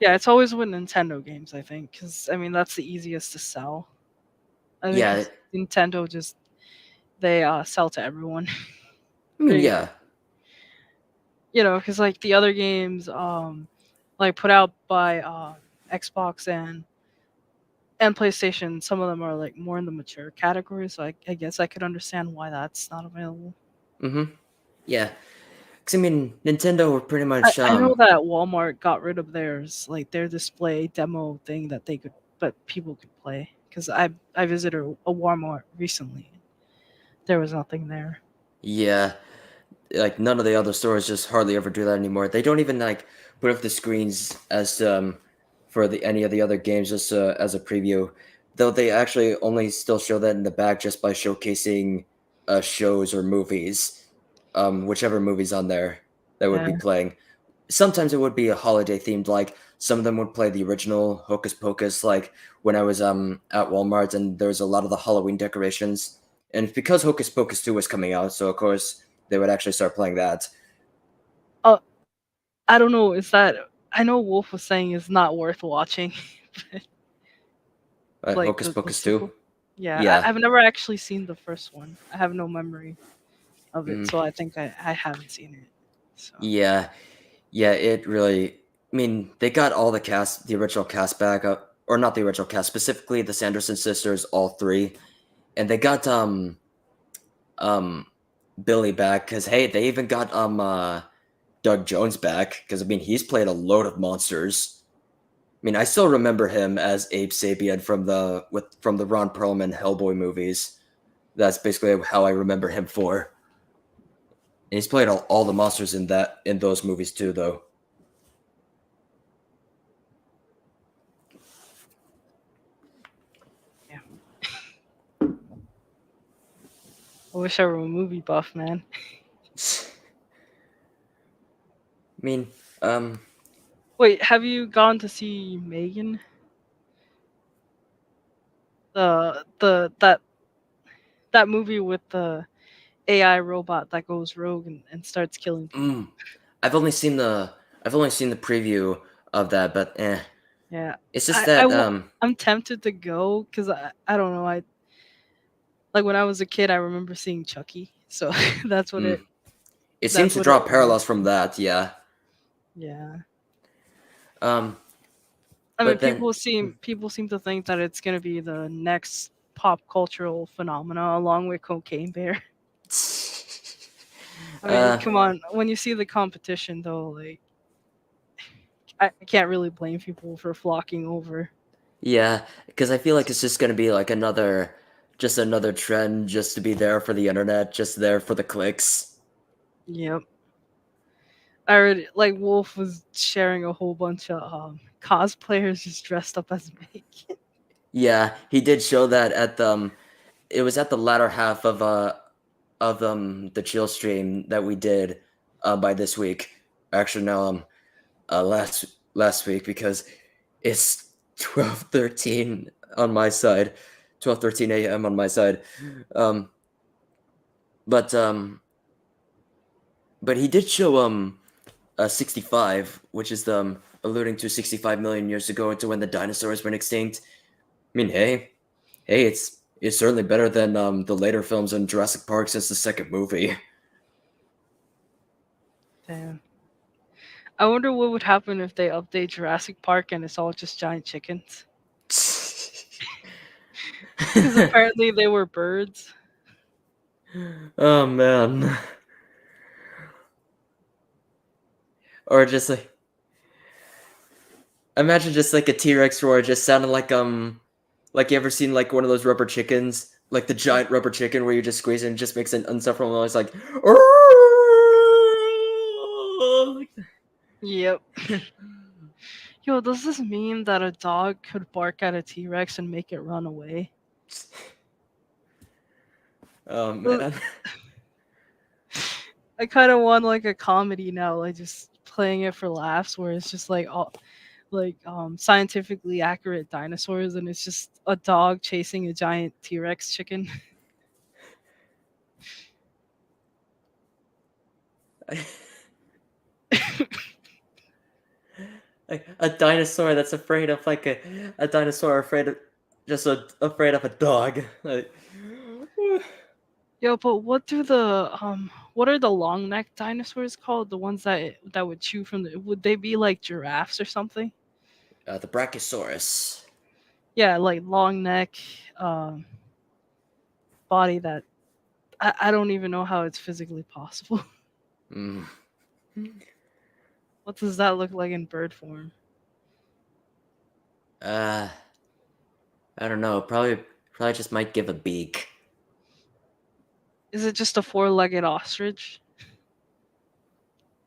yeah, it's always with Nintendo games. I think because I mean that's the easiest to sell. I think Yeah, 'cause Nintendo just they sell to everyone. I mean, they yeah, you know because like the other games like put out by Xbox and PlayStation, some of them are like more in the mature category. So I guess I could understand why that's not available. mm-hmm, yeah. Because I mean, Nintendo were pretty much I know that Walmart got rid of theirs, like their display demo thing that they could, but people could play. Because I visited a Walmart recently, there was nothing there. yeah, like none of the other stores just hardly ever do that anymore. They don't even like put up the screens as for the any of the other games just as a preview. Though they actually only still show that in the back just by showcasing shows or movies, whichever movies on there that would Yeah. be playing. Sometimes it would be a holiday themed, like some of them would play the original Hocus Pocus, like when I was at Walmart and there was a lot of the Halloween decorations. And it's because Hocus Pocus 2 was coming out, so of course they would actually start playing that. Uh, I don't know. Is that I know Wolf was saying it's not worth watching, but, like Hocus the Pocus 2? sequel. Yeah, Yeah. I've never actually seen the first one. I have no memory of it, Mm, so I think I haven't seen it. So yeah. Yeah, it really. I mean, they got all the cast, the original cast back, or not the original cast, specifically the Sanderson sisters, all three. And they got um Billy back because hey, they even got Doug Jones back because I mean he's played a load of monsters. I mean I still remember him as Abe Sapien from the Ron Perlman Hellboy movies. That's basically how I remember him for. And he's played all the monsters in those movies too, though. yeah, I wish I were a movie buff, man. I mean, um, Wait, have you gone to see Megan? The that movie with the AI robot that goes rogue and starts killing people. mm, I've only seen the preview of that, but Yeah, it's just I that want. I'm tempted to go because I don't know. I like when I was a kid. I remember seeing Chucky, so that's what mm, it it seems that's to what it draw reminds parallels from me. that, yeah. Yeah, Um, I mean but then, people seem to think that it's gonna be the next pop cultural phenomena along with Cocaine Bear. I mean, uh, come on. When you see the competition, though, like I can't really blame people for flocking over. yeah, because I feel like it's just gonna be like just another trend, just to be there for the internet, just there for the clicks. Yep. I already like Wolf was sharing a whole bunch of cosplayers just dressed up as Megan. Yeah, he did show that at it was at the latter half of the chill stream that we did by this week. Actually, no, last week because it's 12:13 on my side. 12:13 a.m. on my side. Um, but he did show 65, which is alluding to 65 million years ago into when the dinosaurs went extinct. I mean, hey, it's certainly better than the later films in Jurassic Park since the second movie. Damn. I wonder what would happen if they update Jurassic Park and it's all just giant chickens. Because apparently they were birds. Oh man. Or just like imagine just like a T-Rex roar just sounding like you ever seen like one of those rubber chickens? Like the giant rubber chicken where you just squeeze it and it just makes an unsufferable noise like Yep. Yo, does this mean that a dog could bark at a T-Rex and make it run away? Oh man. I kind of want like a comedy now, like just playing it for laughs, where it's just like all like scientifically accurate dinosaurs, and it's just a dog chasing a giant T-Rex chicken. Like a dinosaur that's afraid of like a dinosaur afraid of afraid of a dog. Like, Yo, but what are the long neck dinosaurs called? The ones that would chew from the would they be like giraffes or something? the Brachiosaurus. Yeah, like long neck, um, body that I don't even know how it's physically possible. Mm. What does that look like in bird form? I don't know. Probably just might give a beak. Is it just a four-legged ostrich?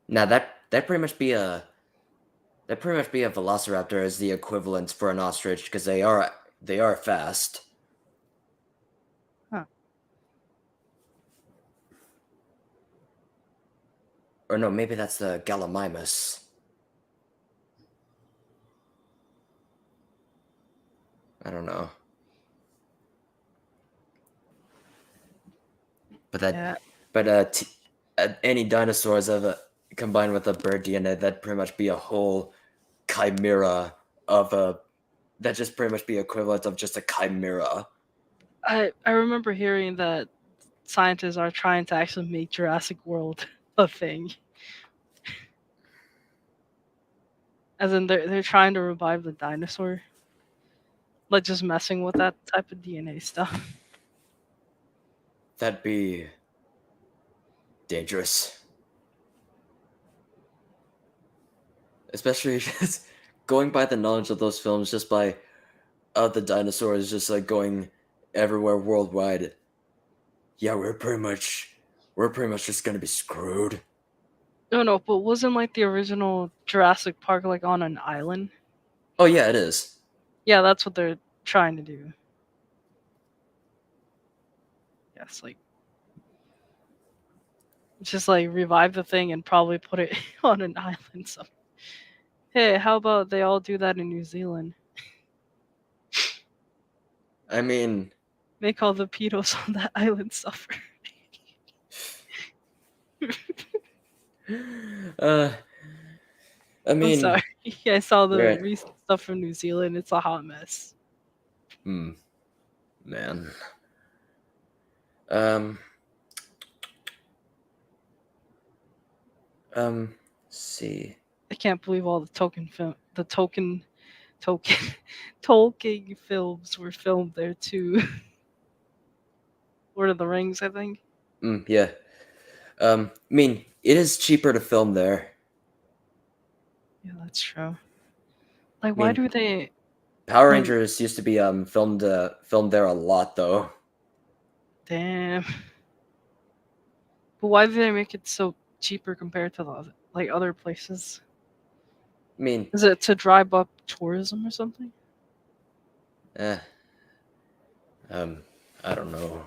Now that pretty much be a velociraptor as the equivalent for an ostrich because they are fast. Huh. Or no, maybe that's the Gallimimus. I don't know. But Yeah. any dinosaurs combined with a bird DNA, that'd pretty much be a whole chimera of a. That just pretty much be equivalent of just a chimera. I remember hearing that scientists are trying to actually make Jurassic World a thing. As in they're trying to revive the dinosaur. Like just messing with that type of DNA stuff. That'd be dangerous. Especially just going by the knowledge of those films, just by the dinosaurs just like going everywhere worldwide. Yeah, we're pretty much just gonna be screwed. No, but wasn't like the original Jurassic Park like on an island? Oh yeah, it is. Yeah, that's what they're trying to do. Yes, like just like revive the thing and probably put it on an island. So, hey, how about they all do that in New Zealand? I mean, Make all the pedos on that island suffer. I I'm mean, sorry. I saw the right. recent stuff from New Zealand. It's a hot mess. Man. Um, let's see. I can't believe all the token Tolkien films were filmed there too. Lord of the Rings, I think. Yeah. I mean, it is cheaper to film there. Yeah, that's true. Like, I why mean, do they? Power like, Rangers used to be filmed there a lot though. Damn. But why do they make it so cheaper compared to the other places? I mean, Is it to drive up tourism or something? eh, I don't know.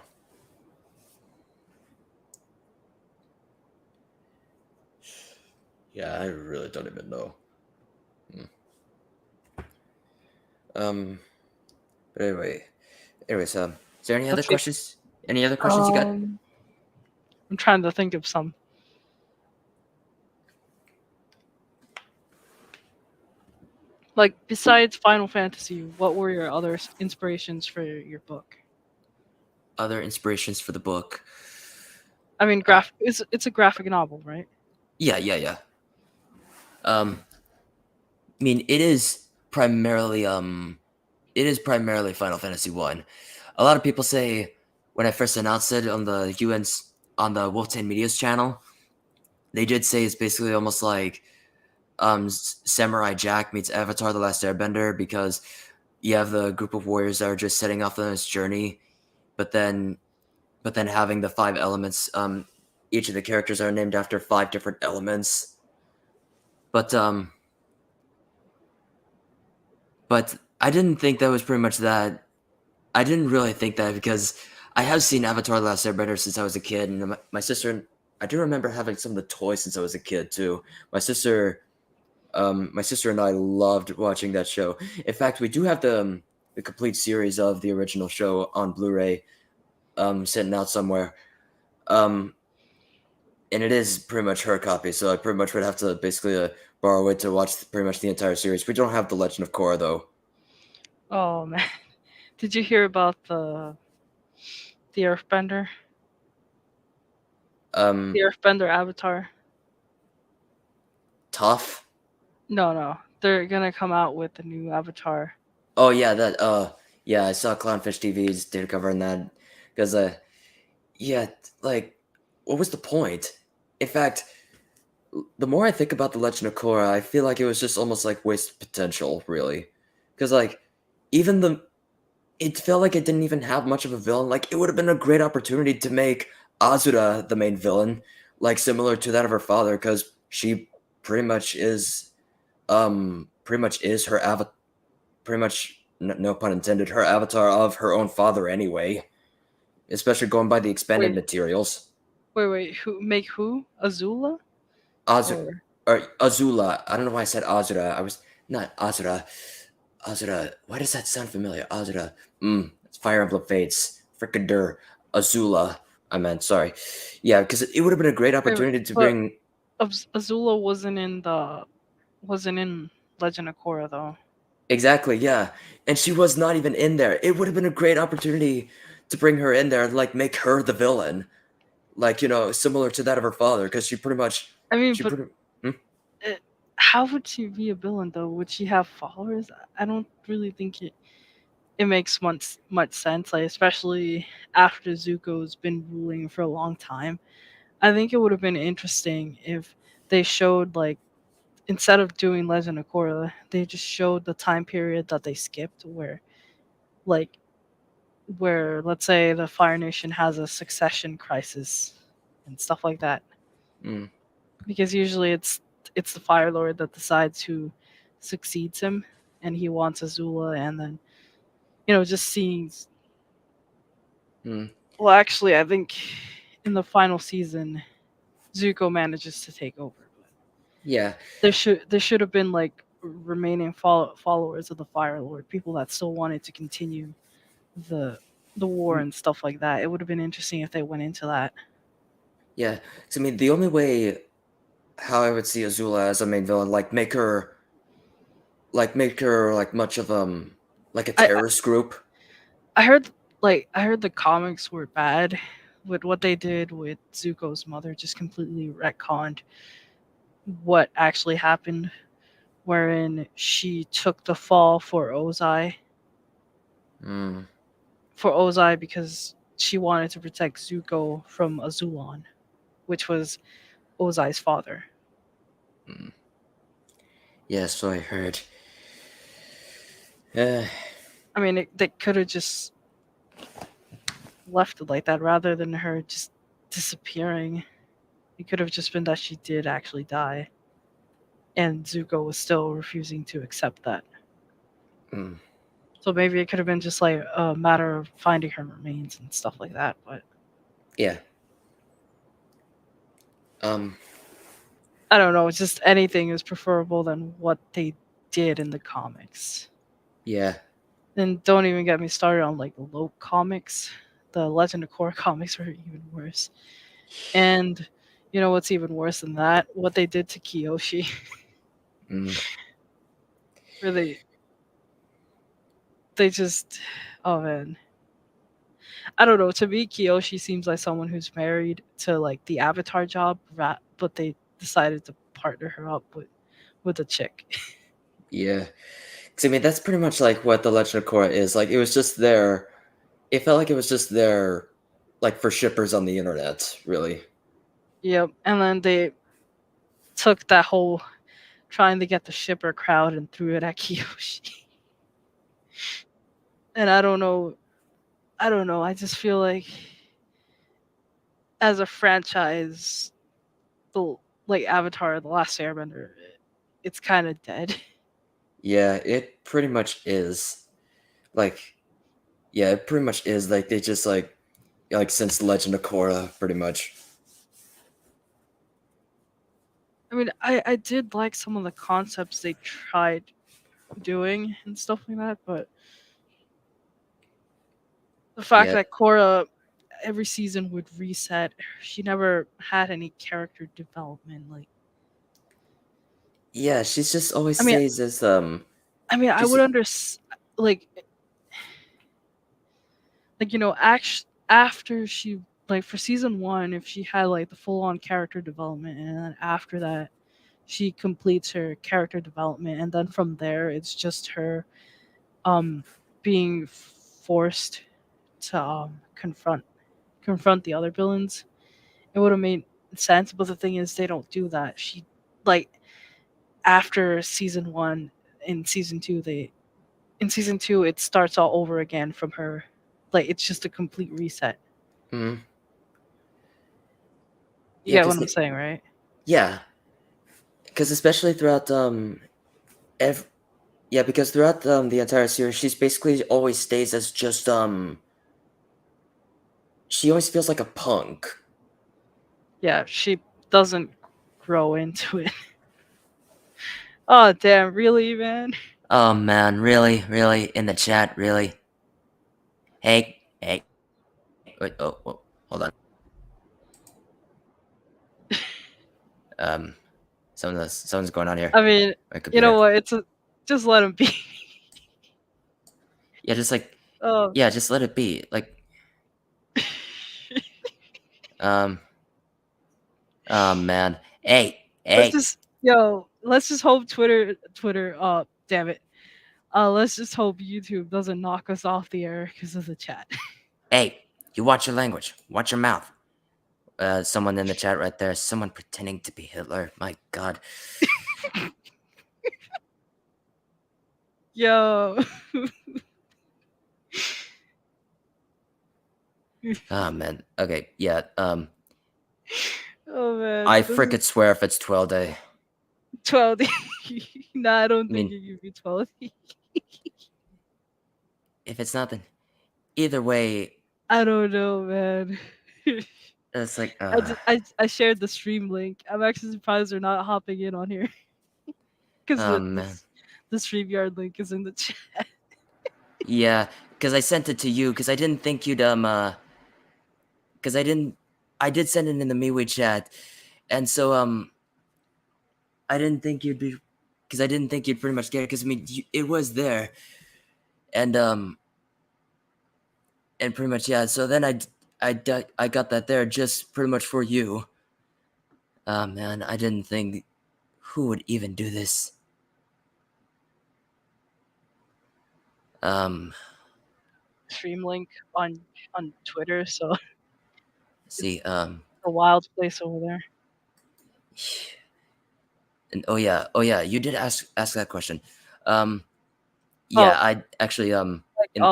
Yeah, I really don't even know. But anyway, Anyways, is there any other Let's see. questions? Any other questions you got? I'm trying to think of some. Like besides Final Fantasy, what were your other inspirations for your book? Other inspirations for the book? I mean, it's a graphic novel, right? Yeah. I mean, it is primarily Final Fantasy One. A lot of people say when I first announced it on the UN's on the Wolftain Media's channel, they did say it's basically almost like Samurai Jack meets Avatar: The Last Airbender, because you have the group of warriors that are just setting off on this journey, but then having the 5 elements. Each of the characters are named after 5 different elements. But I didn't think that was pretty much that. I didn't really think that because I have seen Avatar: The Last Airbender since I was a kid, and my sister. I do remember having some of the toys since I was a kid too. My sister and I loved watching that show. In fact, we do have the complete series of the original show on Blu-ray, sitting out somewhere. Um, and it is pretty much her copy, so I pretty much would have to basically borrow it to watch pretty much the entire series. We don't have the Legend of Korra though. Oh man, did you hear about the Earthbender? Um, The Earthbender Avatar? Tough. No, they're gonna come out with a new Avatar. Oh yeah, that. Yeah, I saw Clownfish TV's data covering that because yeah, like, what was the point? In fact, the more I think about the Legend of Korra, I feel like it was just almost like wasted potential, really, because like even the it felt like it didn't even have much of a villain. Like it would have been a great opportunity to make Azura the main villain, like similar to that of her father, because she pretty much is her avatar, pretty much no pun intended, her avatar of her own father anyway, especially going by the expanded Wait, materials. wait, who? Azula? Azura Or or Azula. I don't know why I said Azura. I was not Azura. Azura. Why does that sound familiar? Azura. It's Fire Emblem Fates. Frickin' Azula. I meant, sorry. Yeah, because it would have been a great wait, opportunity to but bring. Azula wasn't in Legend of Korra though. Exactly, yeah. And she was not even in there. It would have been a great opportunity to bring her in there and like make her the villain. Like, similar to that of her father, because I mean, she but pretty hmm? how would she be a villain though? Would she have followers? I don't really think it makes much sense. Like especially after Zuko's been ruling for a long time. I think it would have been interesting if they showed like instead of doing Legend of Korra, they just showed the time period that they skipped like where let's say the Fire Nation has a succession crisis and stuff like that. Mm, Because usually it's the Fire Lord that decides who succeeds him, and he wants Azula, and then just seeing. mm. Well, actually, I think in the final season, Zuko manages to take over. But Yeah. there should have been like remaining followers of the Fire Lord, people that still wanted to continue the the war Mm, and stuff like that. It would have been interesting if they went into that. yeah. 'Cause, I mean, the only way how I would see Azula as a main villain, make her like much of like a I terrorist group. I heard I heard the comics were bad with what they did with Zuko's mother, just completely retconned what actually happened, wherein she took the fall Mm, for Ozai because she wanted to protect Zuko from Azulon, which was Ozai's father. mm. Yeah, so I heard. Uh, I mean, they could have just left it like that rather than her just disappearing. It could have just been that she did actually die, and Zuko was still refusing to accept that. mm, So maybe it could have been just like a matter of finding her remains and stuff like that. But yeah. Um. I don't know. It's just anything is preferable than what they did in the comics. Yeah. And don't even get me started on like the Loke comics. The Legend of Korra comics were even worse. And you know what's even worse than that? What they did to Kiyoshi, Mm. where they just, oh man, I don't know. To me, Kiyoshi seems like someone who's married to like the Avatar job, but they decided to partner her up with a chick. Yeah. 'Cause, I mean, that's pretty much like what the Legend of Korra is. Like, it was just there. It felt like it was just there, like for shippers on the internet, really. Yep. And then they took that whole trying to get the shipper crowd and threw it at Kiyoshi. And I don't know. I don't know. I just feel like as a franchise, the like Avatar, The Last Airbender, it's kind of dead. Yeah, it pretty much is. Like, yeah, it pretty much is. Like, they just like since Legend of Korra, pretty much. I mean, I did like some of the concepts they tried doing and stuff like that, but the fact Yeah, that Korra every season would reset, she never had any character development. Like, yeah, she's just always I mean, stays as I just would like you know, after she like for season one, if she had like the full on character development, and then after that, she completes her character development, and then from there, it's just her um being forced to confront the other villains. It would have made sense, but the thing is, they don't do that. She like after season one, in season two, it starts all over again from her. Like it's just a complete reset. mhm. You Yeah, get because what I'm saying, right? yeah, because especially throughout ev- yeah, because throughout the entire series, she's basically always stays as just she always feels like a punk. Yeah, she doesn't grow into it. Oh damn, really, man? Oh man, really, really, in the chat, really. Hey, hey, wait, oh, hold on. Um, someone's going on here. I mean, My you know computer. what? Just let him be. Yeah, just like, Oh, yeah, just let it be. Like, um, oh man. Hey, let's hey, just let's just hope Twitter. Oh, damn it. Let's just hope YouTube doesn't knock us off the air because of the chat. hey, you watch your language. Watch your mouth. Someone in the chat right there. Someone pretending to be Hitler. My god. Yo. Oh man. Okay, yeah. Oh I man, this is frickin' swear if it's 12 day. 12. Nah, I don't I think mean, it could be 12. if it's nothing. Either way, I don't know, man. it's like, I shared the stream link. I'm actually surprised they're not hopping in on here because oh man. the StreamYard link is in the chat. Yeah, because I sent it to you because I didn't think you'd because I did send it in the MeWe chat, and so I didn't think you'd be because I didn't think you'd pretty much get it because I mean it was there, and pretty much yeah. So then I got that there just pretty much for you. Oh man, I didn't think who would even do this. Um, Stream link on Twitter, so see a wild place over there. and oh yeah, you did ask that question. Oh, Yeah, I actually like in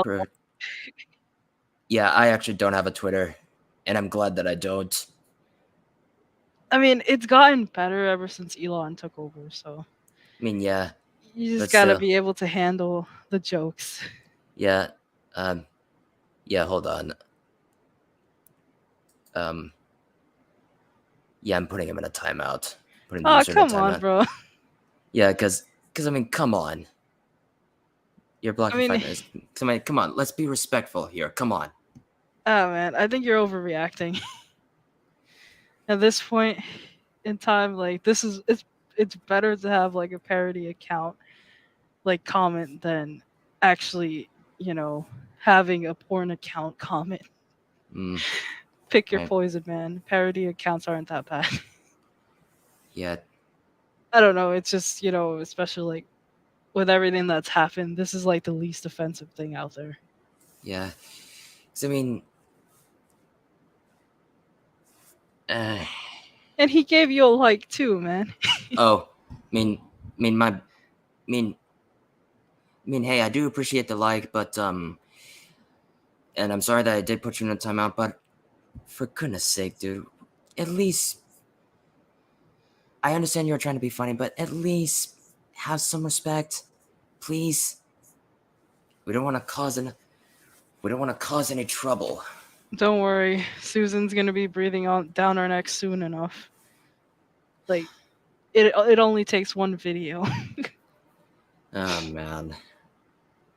yeah, I actually don't have a Twitter, and I'm glad that I don't. I mean, it's gotten better ever since Elon took over, so I mean, yeah, you but just gotta still, be able to handle the jokes. yeah, yeah. Hold on. Yeah, I'm putting him in a timeout. Putting the Oh, user in a come on, timeout. bro. Yeah, because I mean, come on. You're blocking mean- 5 minutes. Come on, let's be respectful here. Come on. Oh man, I think you're overreacting. At this point in time, like it's better to have like a parody account like comment than actually, having a porn account comment. Mm, Pick your Right. poison, man. Parody accounts aren't that bad. yeah, I don't know, it's just, especially like with everything that's happened, this is like the least offensive thing out there. yeah. 'Cause I mean, uh, And he gave you a like too, man. oh, hey, I do appreciate the like, but and I'm sorry that I did put you in a timeout, but for goodness sake, dude, at least I understand you're trying to be funny, but at least have some respect, please. We don't want to cause any trouble. Don't worry, Susan's gonna be breathing down our necks soon enough. Like, it only takes one video. Oh man.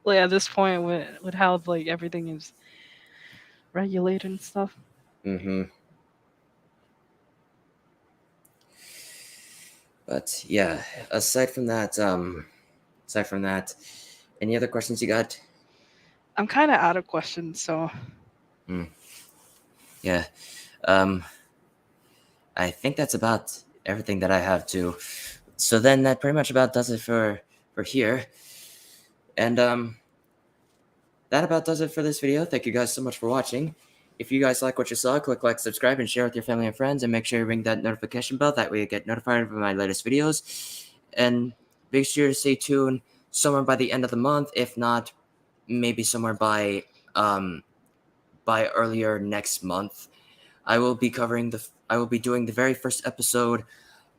Like at this point, with how like everything is regulated and stuff. Mm-hmm. But yeah, aside from that, any other questions you got? I'm kind of out of questions, so Yeah. I think that's about everything that I have to. So then that pretty much about does it for here. And that about does it for this video. Thank you guys so much for watching. If you guys like what you saw, click like, subscribe, and share with your family and friends, and make sure you ring that notification bell. That way you get notified of my latest videos. And make sure to stay tuned somewhere by the end of the month, if not, maybe somewhere by earlier next month. I will be doing the very first episode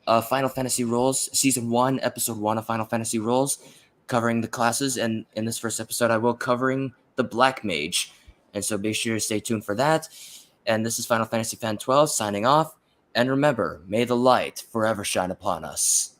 of Final Fantasy Rolls, Season 1, Episode 1 of Final Fantasy Rolls, covering the classes, and in this first episode I will covering the Black Mage. And so be sure to stay tuned for that. And this is Final Fantasy Fan 12 signing off. And remember, may the light forever shine upon us.